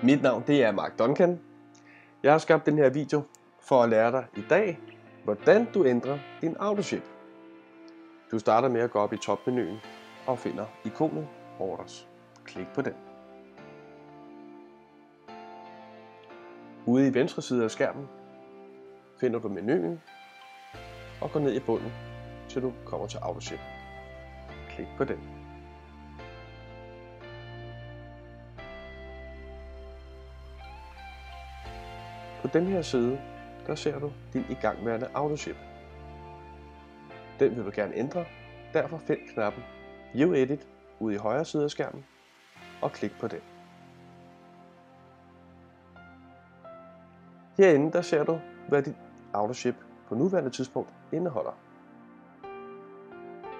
Mit navn det er Mark Duncan. Jeg har skabt den her video for at lære dig i dag, hvordan du ændrer din autoship. Du starter med at gå op i topmenuen og finder ikonet Orders. Klik på den. Ude i venstre side af skærmen finder du menuen og går ned i bunden, til du kommer til autoship. Klik på den. På den her side, der ser du din igangværende autoship. Den vil du gerne ændre, derfor find knappen View Edit ude i højre side af skærmen og klik på den. Herinde der ser du, hvad dit autoship på nuværende tidspunkt indeholder.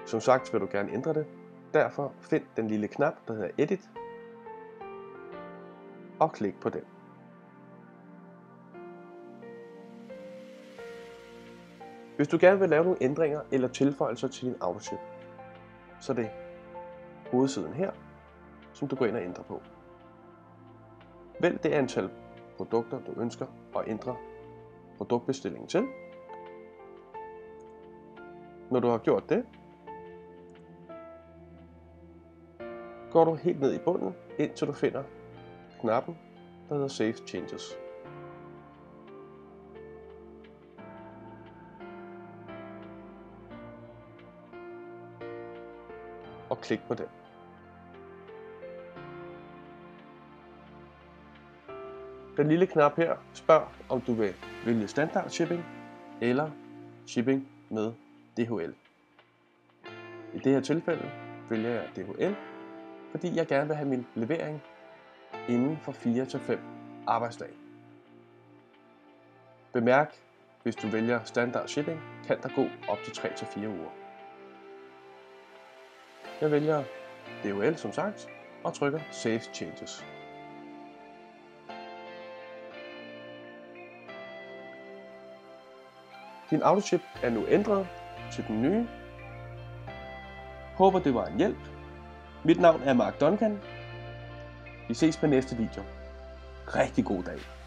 Som sagt vil du gerne ændre det, derfor find den lille knap, der hedder Edit og klik på den. Hvis du gerne vil lave nogle ændringer eller tilføjelser til din autoship, så er det hovedsiden her, som du går ind og ændrer på. Vælg det antal produkter, du ønsker at ændre produktbestillingen til. Når du har gjort det, går du helt ned i bunden, indtil du finder knappen, der hedder Save Changes. Og klik på den. Den lille knap her spørger, om du vil vælge standard shipping eller shipping med DHL. I det her tilfælde vælger jeg DHL, fordi jeg gerne vil have min levering inden for 4 til 5 arbejdsdage. Bemærk, hvis du vælger standard shipping, kan der gå op til 3 til 4 uger. Jeg vælger DHL som sagt og trykker Save Changes. Din autoship er nu ændret til den nye. Håber det var en hjælp. Mit navn er Mark Duncan. Vi ses på næste video. Rigtig god dag.